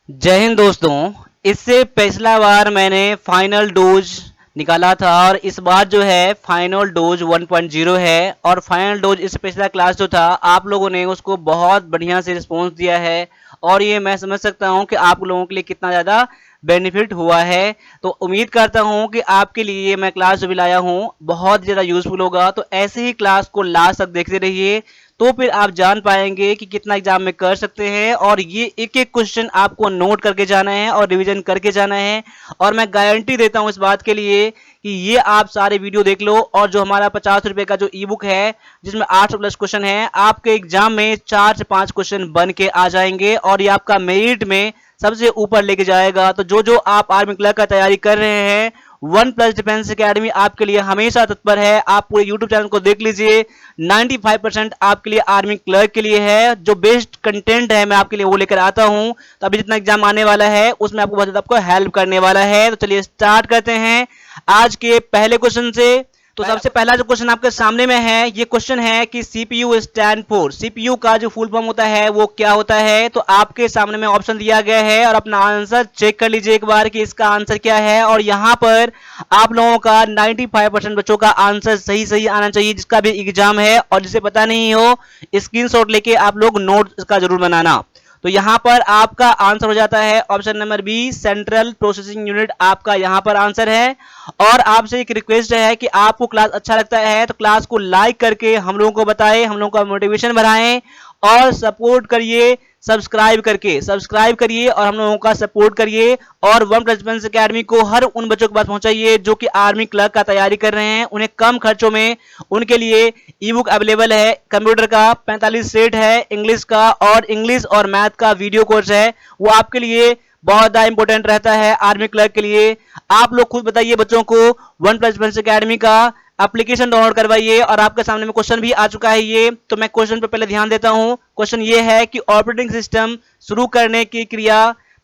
जय हिंद दोस्तों। इससे पिछला बार मैंने फाइनल डोज निकाला था और इस बार जो है फाइनल डोज 1.0 है। और फाइनल डोज इससे पिछला क्लास जो था आप लोगों ने उसको बहुत बढ़िया से रिस्पॉन्स दिया है और ये मैं समझ सकता हूँ कि आप लोगों के लिए कितना ज़्यादा बेनिफिट हुआ है। तो उम्मीद करता हूँ कि आपके लिए मैं क्लास जो भी लाया हूँ बहुत ज़्यादा यूजफुल होगा। तो ऐसे ही क्लास को लास्ट तक देखते रहिए, तो फिर आप जान पाएंगे कि कितना एग्जाम में कर सकते हैं। और ये एक एक क्वेश्चन आपको नोट करके जाना है और रिवीजन करके जाना है। और मैं गारंटी देता हूं इस बात के लिए कि ये आप सारे वीडियो देख लो और जो हमारा 50 रुपए का जो ई बुक है जिसमें 800+ क्वेश्चन है, आपके एग्जाम में 4 से 5 क्वेश्चन बन के आ जाएंगे और ये आपका मेरिट में सबसे ऊपर लेके जाएगा। तो जो जो आप आर्मी क्लर्क का तैयारी कर रहे हैं, वन प्लस डिफेंस एकेडमी आपके लिए हमेशा तत्पर है। आप पूरे यूट्यूब चैनल को देख लीजिए, 95% आपके लिए आर्मी क्लर्क के लिए है। जो बेस्ट कंटेंट है मैं आपके लिए वो लेकर आता हूं। तो अभी जितना एग्जाम आने वाला है उसमें आपको बहुत ज्यादा आपको हेल्प करने वाला है। तो चलिए स्टार्ट करते हैं आज के पहले क्वेश्चन से। तो सबसे पहला जो क्वेश्चन आपके सामने में है, ये क्वेश्चन है कि सीपीयू स्टैंड फॉर, सीपीयू का जो फुल फॉर्म होता है वो क्या होता है। तो आपके सामने में ऑप्शन दिया गया है और अपना आंसर चेक कर लीजिए एक बार कि इसका आंसर क्या है। और यहाँ पर आप लोगों का 95% बच्चों का आंसर सही सही आना चाहिए जिसका भी एग्जाम है। और जिसे पता नहीं हो स्क्रीनशॉट लेके आप लोग नोट का जरूर बनाना। तो यहां पर आपका आंसर हो जाता है option number b, central processing unit आपका यहां पर आंसर है। और आपसे एक रिक्वेस्ट है कि आपको क्लास अच्छा लगता है तो क्लास को लाइक करके हम लोगों को बताएं, हम लोगों का मोटिवेशन बढ़ाएं और सपोर्ट करिए। सब्सक्राइब करिए और हम लोगों का सपोर्ट करिए। और वन प्लस डिफेंस अकेडमी को हर उन बच्चों के पास पहुंचाइए जो कि आर्मी क्लर्क का तैयारी कर रहे हैं। उन्हें कम खर्चों में उनके लिए ई बुक अवेलेबल है। कंप्यूटर का 45 सेट है, इंग्लिश का और इंग्लिश और मैथ का वीडियो कोर्स है, वो आपके लिए बहुत ज्यादा इंपॉर्टेंट रहता है आर्मी क्लर्क के लिए। आप लोग खुद बताइए बच्चों को वन प्लस डिफेंस अकेडमी का एप्लीकेशन डाउनलोड करवाइए। और आपके सामने में क्वेश्चन भी आ चुका है ये, तो मैं क्वेश्चन पे पहले ध्यान देता हूं। क्वेश्चन ये है कि ऑपरेटिंग सिस्टम शुरू करने की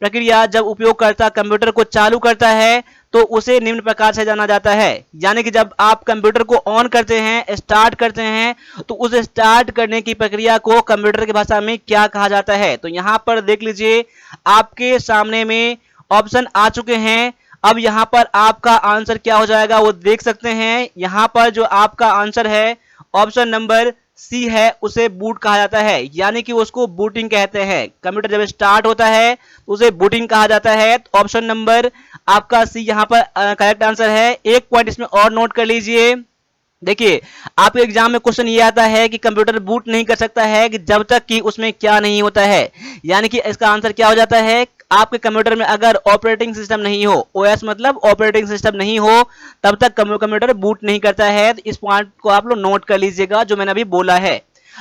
प्रक्रिया जब उपयोगकर्ता कंप्यूटर को चालू करता है तो उसे निम्न प्रकार से जाना जाता है। यानी कि जब आप कंप्यूटर को ऑन करते हैं, स्टार्ट करते हैं, तो उस स्टार्ट करने की प्रक्रिया को कंप्यूटर की भाषा में क्या कहा जाता है। तो यहां पर देख लीजिए आपके सामने में ऑप्शन आ चुके हैं। अब यहां पर आपका आंसर क्या हो जाएगा वो देख सकते हैं। यहां पर जो आपका आंसर है ऑप्शन नंबर सी है, उसे बूट कहा जाता है, यानी कि उसको बूटिंग कहते हैं। कंप्यूटर जब स्टार्ट होता है तो उसे बूटिंग कहा जाता है। तो ऑप्शन नंबर आपका सी यहां पर करेक्ट आंसर है। एक पॉइंट इसमें और नोट कर लीजिए। देखिए आपके एग्जाम में क्वेश्चन ये आता है कि कंप्यूटर बूट नहीं कर सकता है कि जब तक कि उसमें क्या नहीं होता है। यानी कि इसका आंसर क्या हो जाता है, आपके कंप्यूटर में अगर ऑपरेटिंग सिस्टम नहीं हो, ओएस मतलब ऑपरेटिंग सिस्टम नहीं हो, तब तक कंप्यूटर बूट नहीं करता है। तो इस पॉइंट को आप लोग नोट कर लीजिएगा जो मैंने अभी बोला है।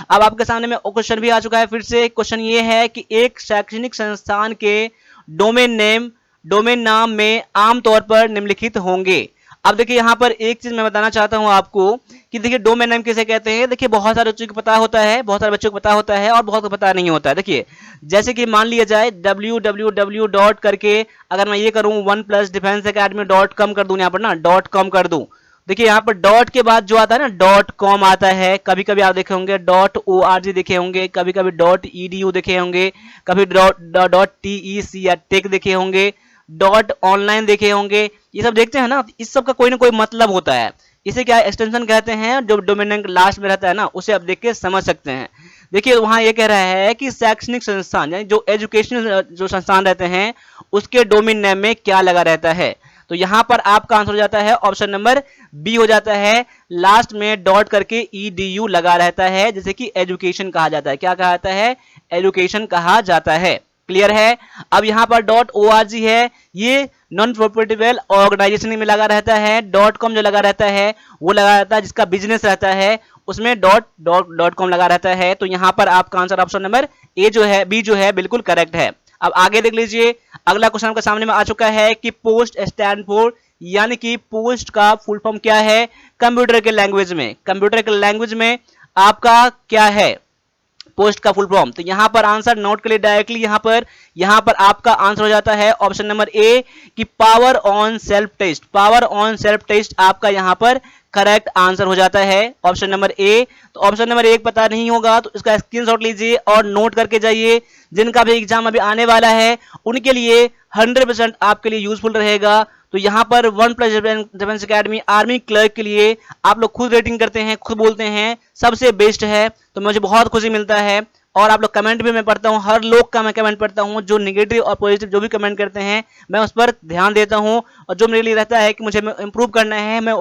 अब आपके सामने में क्वेश्चन भी आ चुका है। फिर से क्वेश्चन ये है कि एक शैक्षणिक संस्थान के डोमेन नाम में आमतौर पर निम्नलिखित होंगे। अब देखिए यहां पर एक चीज मैं बताना चाहता हूं आपको कि देखिए डोमेन नेम किसे कहते हैं। देखिए बहुत सारे बच्चों को पता होता है, बहुत सारे बच्चों को पता होता है और बहुत को पता नहीं होता है। देखिए जैसे कि मान लिया जाए www डॉट करके अगर मैं ये करूं one plus defence academy .com कर दूं, यहाँ पर ना .com कर दूं। देखिए यहाँ पर डॉट के बाद जो आता है ना .com आता है। कभी कभी आप देखे होंगे .org देखे होंगे, कभी कभी .edu देखे होंगे, कभी .tec या टेक देखे होंगे, .online देखे होंगे। ये सब देखते हैं ना, इस सब का कोई ना कोई मतलब होता है। इसे क्या एक्सटेंशन कहते हैं, जो डोमेन लास्ट में रहता है ना उसे आप देख के समझ सकते हैं। देखिए वहां ये कह रहा है कि शैक्षणिक संस्थान यानी जो एजुकेशनल जो संस्थान रहते हैं उसके डोमेन नेम में क्या लगा रहता है। तो यहां पर आपका आंसर हो जाता है ऑप्शन नंबर बी हो जाता है। लास्ट में डॉट करके ईडीयू लगा रहता है, जैसे कि एजुकेशन कहा जाता है। क्या कहा जाता है, एजुकेशन कहा जाता है। क्लियर है। अब यहां पर .org है, ये नॉन प्रॉफिटेबल ऑर्गेनाइजेशन में लगा रहता है। .com जो लगा रहता है वो लगा रहता है जिसका बिजनेस रहता है, उसमें .com लगा रहता है। तो यहां पर आपका आंसर ऑप्शन नंबर ए जो है, बी जो है बिल्कुल करेक्ट है। अब आगे देख लीजिए, अगला क्वेश्चन आपके सामने में आ चुका है कि पोस्ट स्टैंड फॉर, यानी कि पोस्ट का फुल फॉर्म क्या है कंप्यूटर के लैंग्वेज में। कंप्यूटर के लैंग्वेज में आपका क्या है, पोस्ट का फुल फॉर्म। तो यहाँ पर आंसर नोट कर लिए डायरेक्टली, यहाँ पर आपका आंसर हो जाता है ऑप्शन नंबर ए कि power on self test. Power on self test आपका यहाँ पर करेक्ट आंसर हो जाता है ऑप्शन नंबर ए। तो ऑप्शन नंबर एक पता नहीं होगा तो इसका स्क्रीनशॉट लीजिए और नोट करके जाइए। जिनका भी एग्जाम अभी आने वाला है उनके लिए 100% आपके लिए यूजफुल रहेगा। तो यहाँ पर one plus defence academy army clerk के लिए आप लोग खुद रेटिंग करते हैं, खुद बोलते हैं सबसे बेस्ट है, तो मुझे बहुत खुशी मिलता है। और आप लोग कमेंट भी मैं पढ़ता हूँ, हर लोग का मैं कमेंट पढ़ता हूँ, जो नेगेटिव और पॉजिटिव जो भी कमेंट करते हैं मैं उस पर ध्यान देता हूँ, और जो मेरे लिए रहता है कि मुझे इंप्रूव करना है मैं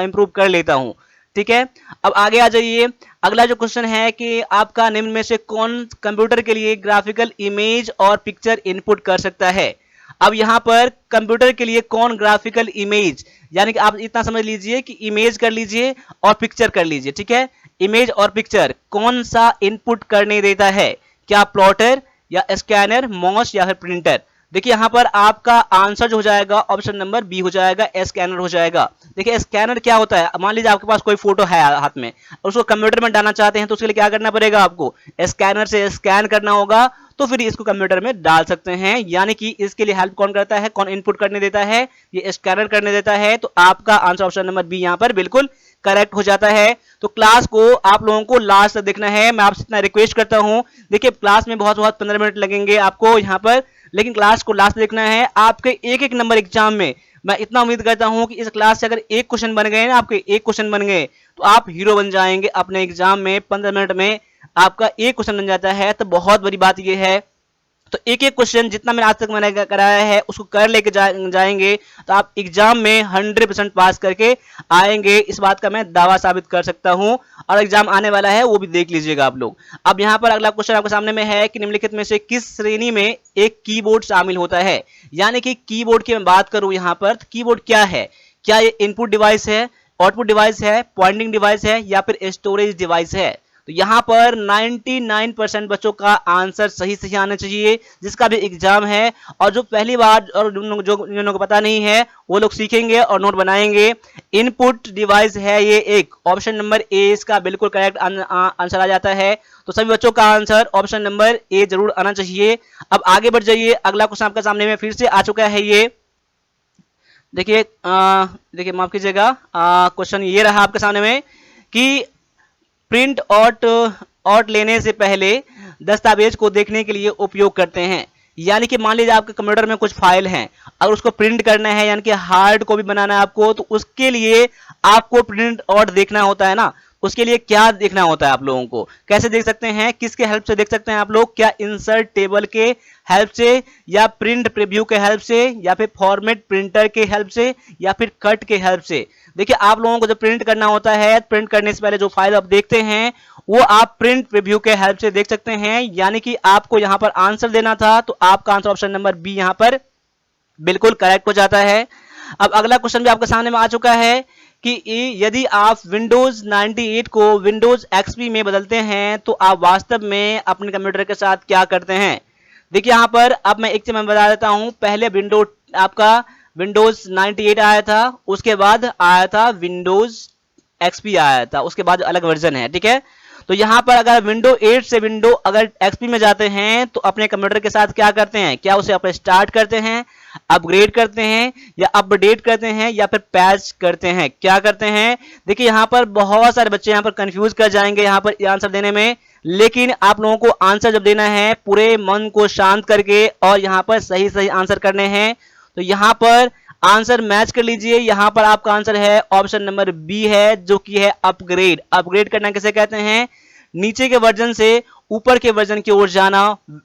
इंप्रूव कर लेता हूँ। ठीक है, अब आगे आ जाइए। अगला जो क्वेश्चन है कि आपका निम्न में से कौन कंप्यूटर के लिए ग्राफिकल इमेज और पिक्चर इनपुट कर सकता है। अब यहाँ पर कंप्यूटर के लिए कौन ग्राफिकल इमेज, यानी कि आप इतना समझ लीजिए कि इमेज कर लीजिए और पिक्चर कर लीजिए। ठीक है, इमेज और पिक्चर कौन सा इनपुट करने देता है, क्या प्लॉटर या स्कैनर, माउस या फिर प्रिंटर। देखिए यहाँ पर आपका आंसर जो हो जाएगा ऑप्शन नंबर बी हो जाएगा, स्कैनर हो जाएगा। देखिए स्कैनर क्या होता है, मान लीजिए आपके पास कोई फोटो है हाथ में और उसको कंप्यूटर में डालना चाहते हैं तो उसके लिए क्या करना पड़ेगा, आपको स्कैनर से स्कैन करना होगा, तो फिर इसको कंप्यूटर में डाल सकते हैं। यानी कि इसके लिए हेल्प कौन करता है, कौन इनपुट करने देता है, ये स्कैनर करने देता है। तो आपका आंसर ऑप्शन नंबर बी यहाँ पर बिल्कुल करेक्ट हो जाता है। तो क्लास को आप लोगों को लास्ट तक देखना है, मैं आपसे इतना रिक्वेस्ट करता हूं। देखिए क्लास में बहुत 15 मिनट लगेंगे आपको यहाँ पर, लेकिन क्लास को लास्ट देखना है। आपके एक एक नंबर एग्जाम में मैं इतना उम्मीद करता हूं कि इस क्लास से अगर एक क्वेश्चन बन गए ना, आपके एक क्वेश्चन बन गए तो आप हीरो बन जाएंगे अपने एग्जाम में। 15 मिनट में आपका एक क्वेश्चन बन जाता है तो बहुत बड़ी बात यह है। तो एक एक क्वेश्चन जितना मैंने आज तक मैंने कराया है उसको कर लेके जाएंगे तो आप एग्जाम में 100% पास करके आएंगे, इस बात का मैं दावा साबित कर सकता हूं। और एग्जाम आने वाला है वो भी देख लीजिएगा आप लोग। अब यहाँ पर अगला क्वेश्चन आपके सामने में है कि निम्नलिखित में से किस श्रेणी में एक कीबोर्ड शामिल होता है। यानी कि कीबोर्ड की मैं बात करूं यहाँ पर, तो कीबोर्ड क्या है, क्या ये इनपुट डिवाइस है, आउटपुट डिवाइस है, पॉइंटिंग डिवाइस है या फिर स्टोरेज डिवाइस है। तो यहाँ पर 99% बच्चों का आंसर सही आना चाहिए जिसका भी एग्जाम है। और जो पहली बार और जो जिन को पता नहीं है वो लोग सीखेंगे और नोट बनाएंगे। इनपुट डिवाइस है ये एक, ऑप्शन नंबर ए इसका बिल्कुल करेक्ट आंसर आ जाता है। तो सभी बच्चों का आंसर ऑप्शन नंबर ए जरूर आना चाहिए। अब आगे बढ़ जाइए, अगला क्वेश्चन आपके सामने में फिर से आ चुका है। ये देखिए माफ कीजिएगा, क्वेश्चन ये रहा आपके सामने में कि प्रिंट आउट लेने से पहले दस्तावेज को देखने के लिए उपयोग करते हैं। यानी कि मान लीजिए आपके कंप्यूटर में कुछ फाइल हैं, अगर उसको प्रिंट करना है यानी कि हार्ड कॉपी बनाना है आपको, तो उसके लिए आपको प्रिंट आउट देखना होता है ना। उसके लिए क्या देखना होता है आप लोगों को, कैसे देख सकते हैं, किसके हेल्प से देख सकते हैं आप लोग, क्या इंसर्ट टेबल के हेल्प से या प्रिंट प्रीव्यू के हेल्प से या फिर फॉर्मेट प्रिंटर के हेल्प से या फिर कट के हेल्प से। देखिए आप लोगों को जब प्रिंट करना होता है, प्रिंट करने से पहले जो फाइल आप देखते हैं वो आप प्रिंट प्रीव्यू के हेल्प से देख सकते हैं। यानी कि आपको यहां पर आंसर देना था तो आपका आंसर ऑप्शन नंबर बी यहां पर बिल्कुल करेक्ट हो जाता है। अब अगला क्वेश्चन भी आपके सामने में आ चुका है कि यदि आप विंडोज 98 को विंडोज एक्सपी में बदलते हैं तो आप वास्तव में अपने कंप्यूटर के साथ क्या करते हैं। देखिए यहां पर अब मैं एक चीज मैं बता देता हूं, पहले आपका विंडोज 98 आया था, उसके बाद आया था विंडोज एक्सपी आया था, उसके बाद अलग वर्जन है। ठीक है, तो यहां पर अगर विंडो 8 से विंडो अगर एक्सपी में जाते हैं तो अपने कंप्यूटर के साथ क्या करते हैं, क्या उसे अपने स्टार्ट करते हैं, अपग्रेड करते हैं या अपडेट करते हैं या फिर पैच करते हैं, क्या करते हैं। देखिए यहां पर बहुत सारे बच्चे यहां पर कंफ्यूज कर जाएंगे यहां पर आंसर देने में, लेकिन आप लोगों को आंसर जब देना है पूरे मन को शांत करके और यहां पर सही आंसर करने हैं। तो यहां पर आंसर मैच कर लीजिए, यहां पर आपका आंसर है ऑप्शन नंबर बी है जो कि है अपग्रेड। अपग्रेड करना किसे कहते हैं, नीचे के वर्जन से ऊपर के वर्जन की ओर जाना,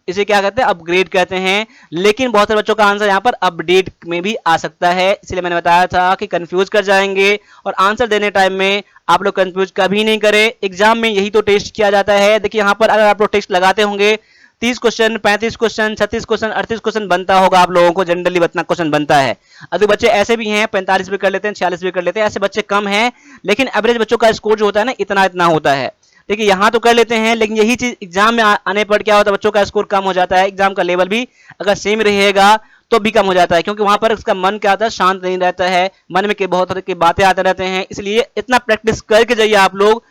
इसे क्या कहते हैं, अपग्रेड कहते हैं। लेकिन बहुत सारे बच्चों का आंसर यहां पर अपडेट में भी आ सकता है, इसलिए मैंने बताया था कि कंफ्यूज कर जाएंगे और आंसर देने टाइम में आप लोग कंफ्यूज कभी नहीं करें। एग्जाम में यही तो टेस्ट किया जाता है। देखिए यहां पर अगर आप लोग टेस्ट लगाते होंगे 30 क्वेश्चन, 35 क्वेश्चन, 36 क्वेश्चन, 38 क्वेश्चन बनता होगा आप लोगों को, जनरली इतना क्वेश्चन बनता है। अभी बच्चे ऐसे भी हैं 45 भी कर लेते हैं, 46 भी कर लेते हैं, ऐसे बच्चे कम हैं, लेकिन एवरेज बच्चों का स्कोर जो होता है ना इतना होता है। देखिए यहाँ तो कर लेते हैं, लेकिन यही चीज एग्जाम में आने पर क्या होता है, बच्चों का स्कोर कम हो जाता है। एग्जाम का लेवल भी अगर सेम रहेगा तो भी कम हो जाता है, क्योंकि वहां पर उसका मन क्या होता है, शांत नहीं रहता है, मन में बहुत तरह की बातें आते रहते हैं। इसलिए इतना प्रैक्टिस करके जाइए आप लोग,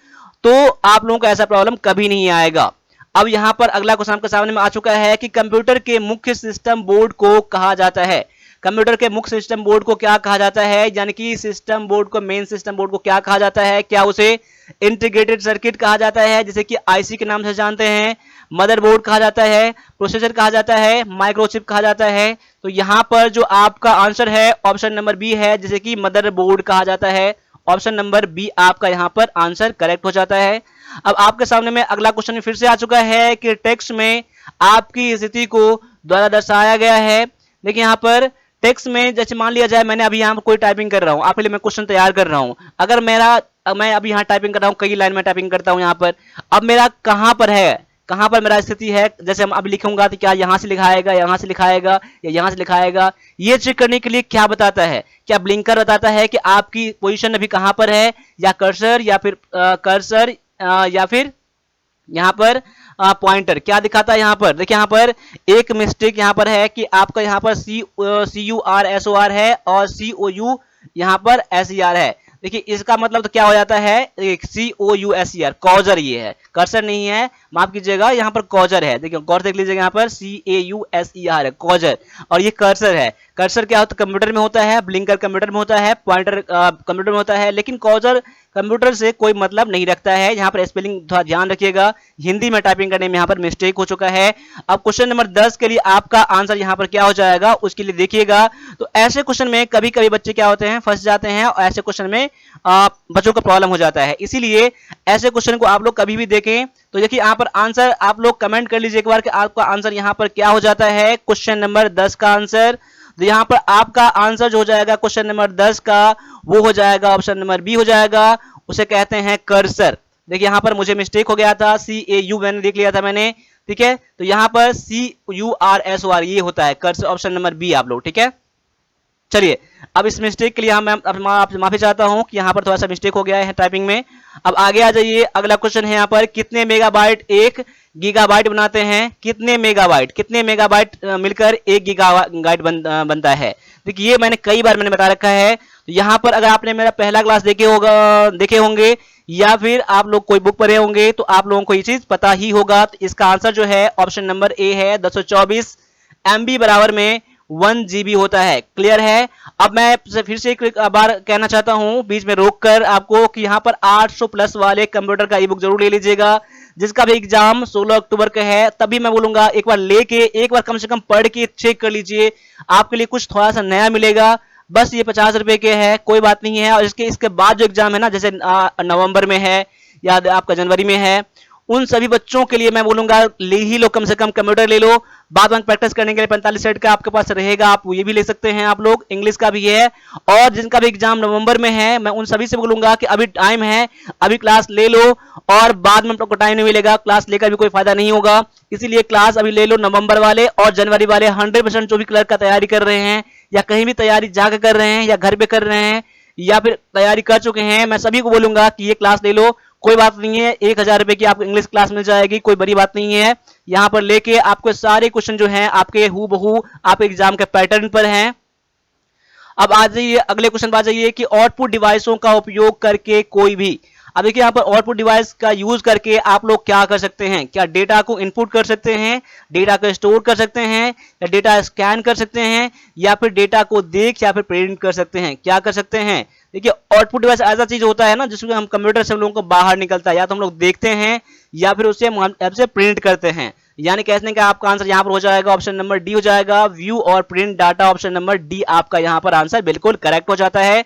तो आप लोगों को ऐसा प्रॉब्लम कभी नहीं आएगा। अब यहाँ पर अगला क्वेश्चन आपके सामने में आ चुका है कि कंप्यूटर के मुख्य सिस्टम बोर्ड को कहा जाता है। कंप्यूटर के मुख्य सिस्टम बोर्ड को क्या कहा जाता है, यानी कि सिस्टम बोर्ड को, मेन सिस्टम बोर्ड को क्या कहा जाता है? क्या उसे इंटीग्रेटेड सर्किट कहा जाता है, जैसे कि आईसी के नाम से जानते हैं, मदरबोर्ड कहा जाता है, प्रोसेसर कहा जाता है, माइक्रोचिप कहा जाता है? तो यहाँ पर जो आपका आंसर है ऑप्शन नंबर बी है, जैसे कि मदरबोर्ड कहा जाता है। ऑप्शन नंबर बी आपका यहाँ पर आंसर करेक्ट हो जाता है। अब आपके सामने में अगला क्वेश्चन फिर से आ चुका है कि टेक्स्ट में आपकी स्थिति को द्वारा दर्शाया गया है। देखिए यहाँ पर टेक्स्ट में जैसे मान लिया जाए मैंने अभी यहाँ पर कोई टाइपिंग कर रहा हूँ, आपके लिए मैं क्वेश्चन तैयार कर रहा हूँ। अगर मैं अभी यहाँ टाइपिंग कर रहा हूँ, कई लाइन में टाइपिंग करता हूँ यहाँ पर, अब मेरा कहाँ पर है, कहाँ पर मेरा स्थिति है, जैसे हम अब लिखूंगा तो क्या यहाँ से लिखाएगा, यहाँ से लिखाएगा या यहाँ से लिखाएगा? ये चेक करने के लिए क्या बताता है, क्या ब्लिंकर बताता है कि आपकी पोजीशन अभी कहाँ पर है, या कर्सर, या फिर कर्सर, या फिर यहाँ पर पॉइंटर क्या दिखाता है? यहाँ पर देखिए, यहाँ पर एक मिस्टेक यहाँ पर है कि आपका यहाँ पर CURSOR है और COU यहाँ पर SER है। देखिए इसका मतलब तो क्या हो जाता है, COUSER, कॉजर ये है, कर्सर नहीं है, माफ कीजिएगा, यहाँ पर कॉजर है। देखिए गौर से देख लीजिएगा, यहाँ पर CAUSER है, कॉजर, और ये कर्सर है। कर्सर क्या होता है, कंप्यूटर में होता है, ब्लिंकर कंप्यूटर में होता है, पॉइंटर कंप्यूटर में होता है, लेकिन कॉजर कंप्यूटर से कोई मतलब नहीं रखता है। यहाँ पर स्पेलिंग थोड़ा ध्यान रखिएगा, हिंदी में टाइपिंग करने में यहाँ पर मिस्टेक हो चुका है। अब क्वेश्चन नंबर 10 के लिए आपका आंसर यहाँ पर क्या हो जाएगा, उसके लिए देखिएगा। तो ऐसे क्वेश्चन में कभी कभी बच्चे क्या होते हैं, फंस जाते हैं, और ऐसे क्वेश्चन में बच्चों को प्रॉब्लम हो जाता है। इसीलिए ऐसे क्वेश्चन को आप लोग कभी भी देखें तो देखिए यहाँ पर आंसर आप लोग कमेंट कर लीजिए एक बार कि आपका आंसर यहाँ पर क्या हो जाता है, क्वेश्चन नंबर 10 का आंसर। तो यहाँ पर आपका आंसर जो हो जाएगा क्वेश्चन नंबर 10 का, वो हो जाएगा ऑप्शन नंबर बी हो जाएगा, उसे कहते हैं कर्सर। देखिए यहाँ पर मुझे मिस्टेक हो गया था, CAU मैंने देख लिया था मैंने, ठीक है। तो यहाँ पर CURSOR ये होता है कर्सर, ऑप्शन नंबर बी आप लोग, ठीक है। चलिए अब इस मिस्टेक के लिए मैं आपसे माफी चाहता हूं कि यहाँ पर थोड़ा सा मिस्टेक हो गया है टाइपिंग में। अब आगे आ जाइए, अगला क्वेश्चन है यहाँ पर, कितने मेगाबाइट एक गीगाबाइट बनाते हैं? कितने मेगाबाइट मिलकर एक गीगाबाइट बनता है? देखिए ये मैंने कई बार बता रखा है। तो यहाँ पर अगर आपने मेरा पहला क्लास देखे होंगे या फिर आप लोग कोई बुक पढ़े होंगे तो आप लोगों को ये चीज पता ही होगा। तो इसका आंसर जो है ऑप्शन नंबर ए है, 224 MB बराबर में 1 GB होता है। क्लियर है? अब मैं फिर से एक बार कहना चाहता हूं बीच में रोककर आपको कि यहाँ पर 800 प्लस वाले कंप्यूटर का ई बुक जरूर ले लीजिएगा, जिसका भी एग्जाम 16 अक्टूबर का है। तभी मैं बोलूंगा एक बार लेके, एक बार कम से कम पढ़ के चेक कर लीजिए, आपके लिए कुछ थोड़ा सा नया मिलेगा। बस ये 50 रुपए के है, कोई बात नहीं है। और इसके बाद जो एग्जाम है ना, जैसे नवंबर में है या आपका जनवरी में है, उन सभी बच्चों के लिए मैं बोलूंगा ले ही लो, कम से कम कंप्यूटर ले लो। बाद में प्रैक्टिस करने के लिए 45 सेट का आपके पास रहेगा, आप ये भी ले सकते हैं आप लोग, इंग्लिश का भी है। और जिनका भी एग्जाम नवंबर में है, मैं उन सभी से बोलूंगा कि अभी टाइम है, अभी क्लास ले लो, और बाद में आपको टाइम नहीं मिलेगा, क्लास लेकर भी कोई फायदा नहीं होगा। इसीलिए क्लास अभी ले लो, नवंबर वाले और जनवरी वाले 100% जो भी क्लर्क का तैयारी कर रहे हैं या कहीं भी तैयारी जाकर कर रहे हैं या घर पे कर रहे हैं या फिर तैयारी कर चुके हैं, मैं सभी को बोलूंगा कि ये क्लास ले लो। कोई बात नहीं है, 1000 रुपए की आपको इंग्लिश क्लास मिल जाएगी, कोई बड़ी बात नहीं है। यहाँ पर लेके आपको सारे क्वेश्चन जो हैं आपके हूबहू आप एग्जाम के पैटर्न पर हैं। अब आ जाइए अगले क्वेश्चन पर आ जाइए कि आउटपुट डिवाइसों का उपयोग करके कोई भी, अब देखिए यहाँ पर आउटपुट डिवाइस का यूज करके आप लोग क्या कर सकते हैं? क्या डेटा को इनपुट कर सकते हैं, डेटा को स्टोर कर सकते हैं, या डेटा स्कैन कर सकते हैं, या फिर डेटा को देख या फिर प्रिंट कर सकते हैं? क्या कर सकते हैं? देखिए आउटपुट डिवाइस ऐसा चीज होता है ना जिसमें हम कंप्यूटर से हम लोगों को बाहर निकलता है, या तो हम लोग देखते हैं या फिर उसे हम ऐप से प्रिंट करते हैं। यानी कहने का आपका आंसर यहाँ पर हो जाएगा ऑप्शन नंबर डी हो जाएगा, व्यू और print data. Option number D आपका यहाँ पर आंसर बिल्कुल करेक्ट हो जाता है।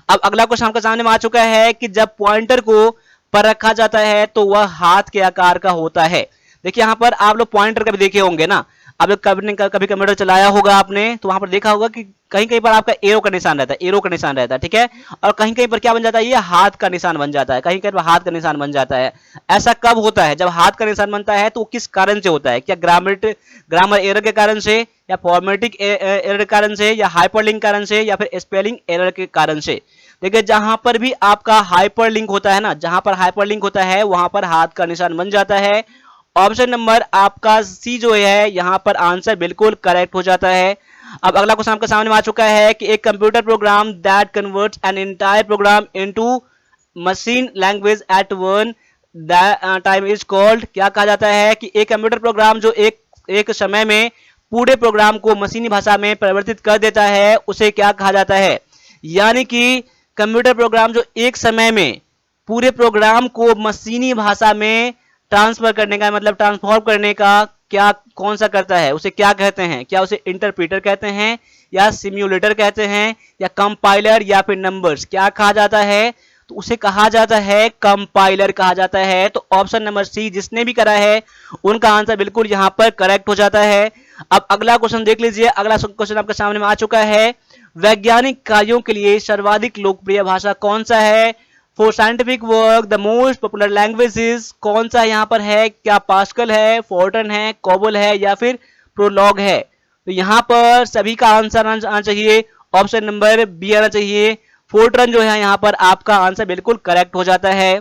अब अगला क्वेश्चन आपके सामने में आ चुका है कि जब पॉइंटर को पर रखा जाता है तो वह हाथ के आकार का होता है। देखिए यहाँ पर आप लोग पॉइंटर कभी देखे होंगे ना, आप लोग कभी कंप्यूटर चलाया होगा आपने, तो वहां पर देखा होगा कि कहीं कहीं पर आपका एरो का निशान रहता है, एरो का निशान रहता है, ठीक है। और कहीं कहीं पर क्या बन जाता है, ये हाथ का निशान बन जाता है, कहीं कहीं पर हाथ का निशान बन जाता है। ऐसा कब होता है? जब हाथ का निशान बनता है तो किस कारण से होता है? क्या ग्रामर एरर के कारण से, या फॉर्मेटिक एरर के कारण से, या हाइपरलिंक कारण से, या फिर स्पेलिंग एरर के कारण से? देखिए जहां पर भी आपका हाइपरलिंक होता है ना, जहां पर हाइपरलिंक होता है वहां पर हाथ का निशान बन जाता है। ऑप्शन नंबर आपका सी जो है यहाँ पर आंसर बिल्कुल करेक्ट हो जाता है। अब अगला क्वेश्चन आपके सामने आ चुका है कि एक computer program that converts an entire programme into machine language eight one time is called, क्या कहा जाता है कि एक कंप्यूटर प्रोग्राम जो एक समय में पूरे प्रोग्राम को मशीनी भाषा में परिवर्तित कर देता है उसे क्या कहा जाता है। यानी कि कंप्यूटर प्रोग्राम जो एक समय में पूरे प्रोग्राम को मशीनी भाषा में ट्रांसफर करने का मतलब ट्रांसफॉर्म करने का क्या कौन सा करता है उसे क्या कहते हैं। क्या उसे इंटरप्रीटर कहते हैं या सिम्युलेटर कहते हैं या कंपाइलर या फिर नंबर्स, क्या कहा जाता है तो उसे कहा जाता है कंपाइलर कहा जाता है। तो ऑप्शन नंबर सी जिसने भी करा है उनका आंसर बिल्कुल यहां पर करेक्ट हो जाता है। अब अगला क्वेश्चन देख लीजिए। अगला क्वेश्चन आपके सामने में आ चुका है। वैज्ञानिक कार्यों के लिए सर्वाधिक लोकप्रिय भाषा कौन सा है। For scientific work the most popular language is, कौन सा यहाँ पर है, क्या पास्कल है, फोर्टन है, कोबोल है या फिर प्रोलॉग है। तो यहाँ पर सभी का आंसर आना चाहिए ऑप्शन नंबर बी आना चाहिए। फोर्टन जो है यहाँ पर आपका आंसर बिल्कुल करेक्ट हो जाता है।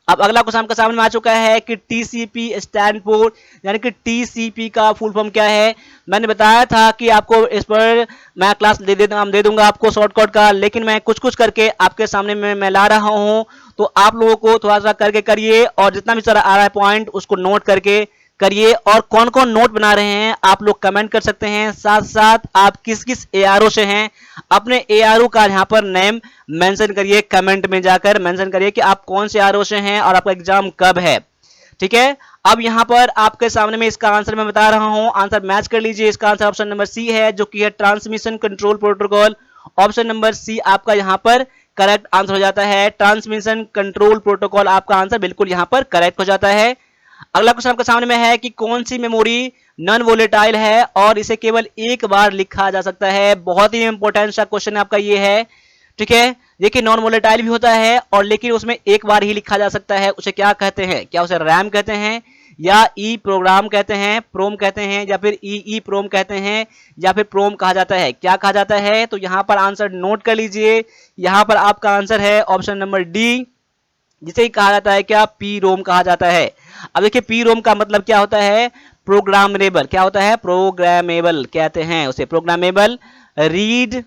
अब अगला क्वेश्चन आपके सामने आ चुका है कि टीसीपी स्टैंड फॉर, यानी कि टीसीपी का फुल फॉर्म क्या है। मैंने बताया था कि आपको इस पर मैं क्लास दे दूंगा आपको शॉर्टकट का, लेकिन मैं कुछ कुछ करके आपके सामने में मैं ला रहा हूं। तो आप लोगों को थोड़ा सा करके करिए और जितना भी सारा आ रहा है पॉइंट उसको नोट करके करिए। और कौन कौन नोट बना रहे हैं आप लोग कमेंट कर सकते हैं। साथ साथ आप किस किस एआरओ से हैं अपने एआरओ का यहाँ पर नेम मेंशन करिए, कमेंट में जाकर मेंशन करिए कि आप कौन से एआरओ से हैं और आपका एग्जाम कब है। ठीक है, अब यहाँ पर आपके सामने में इसका आंसर मैं बता रहा हूँ, आंसर मैच कर लीजिए। इसका आंसर ऑप्शन नंबर सी है जो कि है transmission control protocol. Option number c आपका यहाँ पर करेक्ट आंसर हो जाता है। ट्रांसमिशन कंट्रोल प्रोटोकॉल आपका आंसर बिल्कुल यहाँ पर करेक्ट हो जाता है। अगला क्वेश्चन आपके सामने में है कि कौन सी मेमोरी नॉन वोलेटाइल है और इसे केवल एक बार लिखा जा सकता है। बहुत ही इंपॉर्टेंट सा क्वेश्चन आपका ये है। ठीक है, देखिए नॉन वोलेटाइल भी होता है और लेकिन उसमें एक बार ही लिखा जा सकता है, उसे क्या कहते हैं। क्या उसे रैम कहते हैं या ई प्रोग्राम कहते हैं, प्रोम कहते हैं या फिर ई प्रोम कहते हैं या फिर प्रोम कहा जाता है, क्या कहा जाता है। तो यहाँ पर आंसर नोट कर लीजिए। यहाँ पर आपका आंसर है ऑप्शन नंबर डी, जिसे कहा जाता है क्या, पी रोम कहा जाता है। अब देखिए पी रोम का मतलब क्या होता है, प्रोग्रामेबल, क्या होता है, प्रोग्रामेबल कहते हैं उसे, प्रोग्रामेबल रीड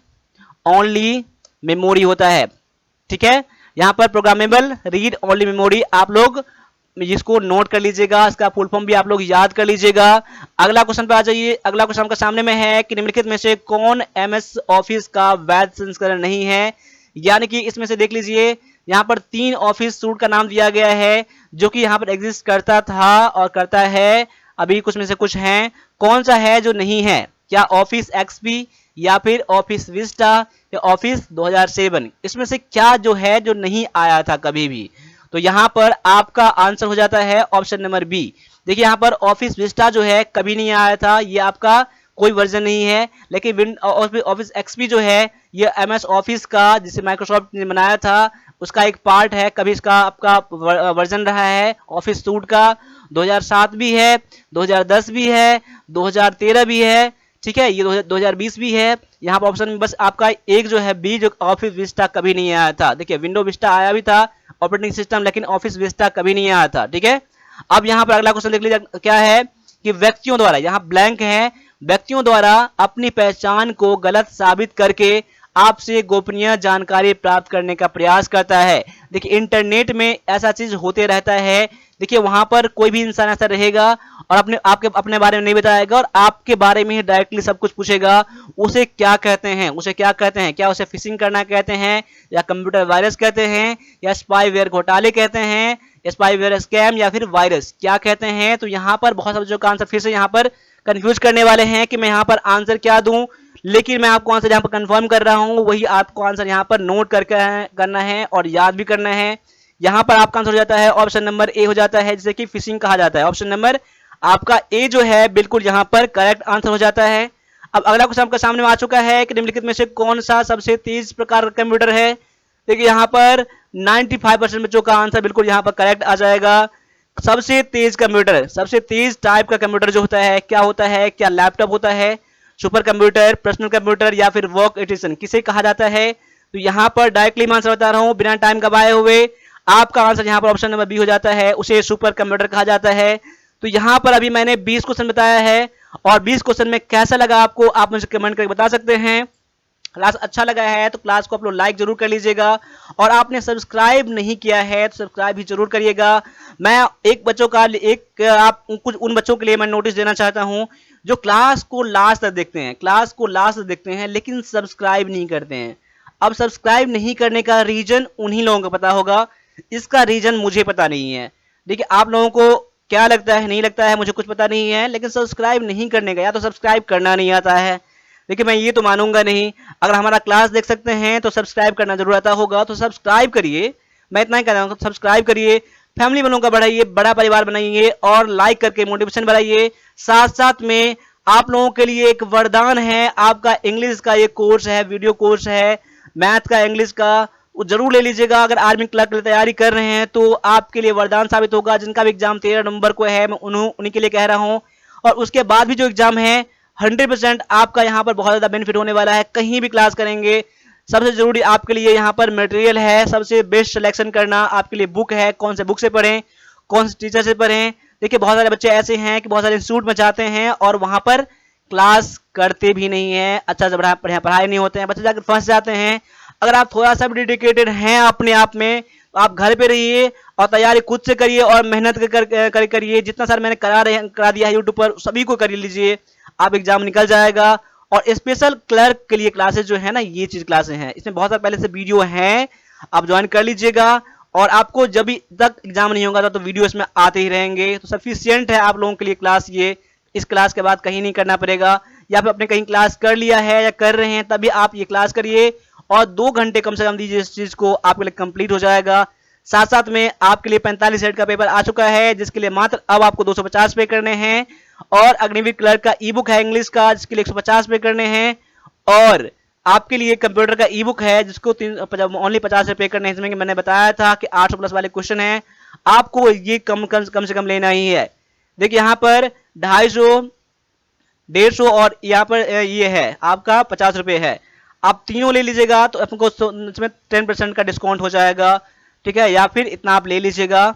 ओनली मेमोरी होता है। ठीक है, यहाँ पर प्रोग्रामेबल रीड ओनली मेमोरी आप लोग इसको नोट कर लीजिएगा, इसका फुल फॉर्म भी आप लोग याद कर लीजिएगा। अगला क्वेश्चन पे आ जाइए। अगला क्वेश्चन आपके सामने में है कि निम्नलिखित में से कौन एमएस ऑफिस का वैध संस्करण नहीं है। यानी कि इसमें से देख लीजिए, यहाँ पर 3 ऑफिस सूट का नाम दिया गया है जो कि यहाँ पर एग्जिस्ट करता था और करता है, अभी कुछ में से कुछ हैं। कौन सा है जो नहीं है, क्या ऑफिस एक्सपी या फिर ऑफिस विस्टा या ऑफिस 2007, इसमें से क्या जो है जो नहीं आया था कभी भी। तो यहाँ पर आपका आंसर हो जाता है ऑप्शन नंबर बी। देखिए यहाँ पर ऑफिस विस्टा जो है कभी नहीं आया था, ये आपका कोई वर्जन नहीं है। लेकिन ऑफिस एक्सपी जो है ये एमएस ऑफिस का जिसे माइक्रोसॉफ्ट ने बनाया था उसका एक पार्ट है, कभी इसका आपका वर्जन रहा है ऑफिस सूट का। 2007 भी है, 2010 भी है, 2013 भी है। ठीक है, ये 2020 भी है। यहाँ पर ऑप्शन में बस आपका एक जो है बी, जो ऑफिस विस्टा कभी नहीं आया था। देखिए विंडो विस्टा आया भी था ऑपरेटिंग सिस्टम, लेकिन ऑफिस विस्टा कभी नहीं आया था। ठीक है, अब यहाँ पर अगला क्वेश्चन देख लीजिए क्या है कि व्यक्तियों द्वारा, यहाँ ब्लैंक है, व्यक्तियों द्वारा अपनी पहचान को गलत साबित करके आपसे गोपनीय जानकारी प्राप्त करने का प्रयास करता है। देखिए इंटरनेट में ऐसा चीज होते रहता है। देखिए वहां पर कोई भी इंसान ऐसा रहेगा और अपने बारे में नहीं बताएगा और आपके बारे में ही डायरेक्टली सब कुछ पूछेगा। उसे क्या कहते हैं, उसे क्या कहते हैं, क्या उसे फिशिंग करना कहते हैं या कंप्यूटर वायरस कहते हैं या स्पाईवेयर घोटाले कहते हैं, स्पाईवेयर स्कैम या फिर वायरस, क्या कहते हैं। तो यहाँ पर बहुत सारे जो आंसर फिर से यहाँ पर कंफ्यूज करने वाले हैं कि मैं यहाँ पर आंसर क्या दूं, लेकिन मैं आपको आंसर यहाँ पर कंफर्म कर रहा हूँ, वही आपको आंसर यहाँ पर नोट करके करना है और याद भी करना है। यहाँ पर आपका आंसर हो जाता है ऑप्शन नंबर ए हो जाता है, जिसे कि फिशिंग कहा जाता है। ऑप्शन नंबर आपका ए जो है बिल्कुल यहाँ पर करेक्ट आंसर हो जाता है। अब अगला क्वेश्चन आपके सामने आ चुका है कि निम्नलिखित में से कौन सा सबसे तेज प्रकार का कंप्यूटर है। देखिए यहाँ पर 95% बच्चों का आंसर बिल्कुल यहाँ पर करेक्ट आ जाएगा। सबसे तेज कंप्यूटर, सबसे तेज टाइप का कंप्यूटर जो होता है क्या होता है, क्या लैपटॉप होता है, सुपर कंप्यूटर, पर्सनल कंप्यूटर या फिर वर्क एडिशन, किसे कहा जाता है। तो यहाँ पर डायरेक्टली मैं आंसर बता रहा हूँ बिना टाइम गवाए हुए। आपका आंसर यहाँ पर ऑप्शन नंबर बी हो जाता है, उसे सुपर कंप्यूटर कहा जाता है। तो यहाँ पर अभी मैंने 20 क्वेश्चन बताया है और 20 क्वेश्चन में कैसा लगा आपको, आप मुझे कमेंट करके बता सकते हैं। क्लास अच्छा लगा है तो क्लास को आप लोग लाइक जरूर कर लीजिएगा, और आपने सब्सक्राइब नहीं किया है तो सब्सक्राइब भी जरूर करिएगा। मैं आप कुछ उन बच्चों के लिए मैं नोटिस देना चाहता हूं जो क्लास को लास्ट तक देखते हैं लेकिन सब्सक्राइब नहीं करते हैं। अब सब्सक्राइब नहीं करने का रीजन उन्हीं लोगों को पता होगा, इसका रीजन मुझे पता नहीं है। देखिए, आप लोगों को क्या लगता है नहीं लगता है मुझे कुछ पता नहीं है, लेकिन सब्सक्राइब नहीं करने का, या तो सब्सक्राइब करना नहीं आता है। देखिए, मैं ये तो मानूंगा नहीं, अगर हमारा क्लास देख सकते हैं तो सब्सक्राइब करना जरूर आता होगा, तो सब्सक्राइब करिए। मैं इतना ही कह रहा हूँ, सब्सक्राइब करिए, फैमिली वालों का बढ़ाइए, बड़ा परिवार बनाइए और लाइक करके मोटिवेशन बढ़ाइए। साथ साथ में आप लोगों के लिए एक वरदान है, आपका इंग्लिश का ये कोर्स है, वीडियो कोर्स है मैथ का, इंग्लिश का, वो जरूर ले लीजिएगा। अगर आर्मी क्लर्क के लिए तैयारी कर रहे हैं तो आपके लिए वरदान साबित होगा। जिनका भी एग्जाम 13 नवंबर को है, मैं उन्हीं के लिए कह रहा हूँ। और उसके बाद भी जो एग्जाम है 100% आपका यहाँ पर बहुत ज़्यादा बेनिफिट होने वाला है। कहीं भी क्लास करेंगे, सबसे जरूरी आपके लिए यहाँ पर मटेरियल है, सबसे बेस्ट सिलेक्शन करना आपके लिए बुक है, कौन से बुक से पढ़ें, कौन से टीचर से पढ़ें। देखिए, बहुत सारे बच्चे ऐसे हैं कि बहुत सारे इंस्टीट्यूट में जाते हैं और वहाँ पर क्लास करते भी नहीं है, अच्छा से पढ़ाई नहीं होते हैं, बच्चे जाकर फंस जाते हैं। अगर आप थोड़ा सा भी डेडिकेटेड हैं अपने आप में तो आप घर पे रहिए और तैयारी खुद से करिए और मेहनत करिए। जितना सारा मैंने करा दिया है यूट्यूब पर, सभी को कर लीजिए, आप एग्जाम निकल जाएगा। और स्पेशल क्लर्क के लिए क्लासेस जो है ना, ये चीज क्लासेस हैं, इसमें बहुत सारे पहले से वीडियो हैं, आप ज्वाइन कर लीजिएगा। और आपको जब भी तक एग्जाम नहीं होगा तो वीडियो इसमें आते ही रहेंगे, तो सफिशियंट है आप लोगों के लिए क्लास ये। इस क्लास के बाद कहीं नहीं करना पड़ेगा, या फिर आपने कहीं क्लास कर लिया है या कर रहे हैं तभी आप ये क्लास करिए, और 2 घंटे कम से कम दीजिए, इस चीज को आपके लिए कंप्लीट हो जाएगा। साथ साथ में आपके लिए 45 सेट का पेपर आ चुका है, जिसके लिए मात्र अब आपको 250 पे करने हैं। और अग्निवीर क्लर्क का ई बुक है इंग्लिश का, जिसके लिए 150 पे करने हैं। और आपके लिए कंप्यूटर का ई बुक है, जिसको ओनली 50 पे करने हैं। इसमें मैंने बताया था कि 800 प्लस वाले क्वेश्चन हैं, आपको ये कम से कम लेना ही है। देखिए, यहाँ पर 250, 150 और यहाँ पर ये है आपका 50 रुपये है। आप तीनों ले लीजिएगा तो आपको इसमें 10% का डिस्काउंट हो जाएगा, ठीक है, या फिर इतना आप ले लीजिएगा।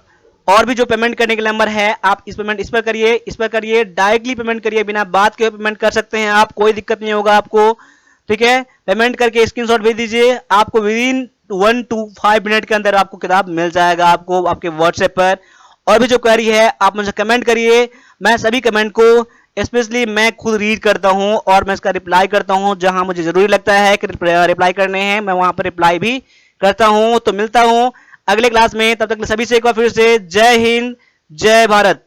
और भी जो पेमेंट करने के नंबर है, आप इस पर करिए, डायरेक्टली पेमेंट करिए, बिना बात के पेमेंट कर सकते हैं आप, कोई दिक्कत नहीं होगा आपको, ठीक है। पेमेंट करके स्क्रीनशॉट भेज दीजिए, आपको विदिन 1 to 5 मिनट के अंदर आपको किताब मिल जाएगा, आपको आपके व्हाट्सएप पर। और भी जो क्वेरी है आप मुझे कमेंट करिए, मैं सभी कमेंट को स्पेशली मैं खुद रीड करता हूं और मैं इसका रिप्लाई करता हूं। जहां मुझे जरूरी लगता है कि रिप्लाई करने हैं, मैं वहां पर रिप्लाई भी करता हूं। तो मिलता हूं अगले क्लास में, तब तक सभी से एक बार फिर से जय हिंद, जय भारत।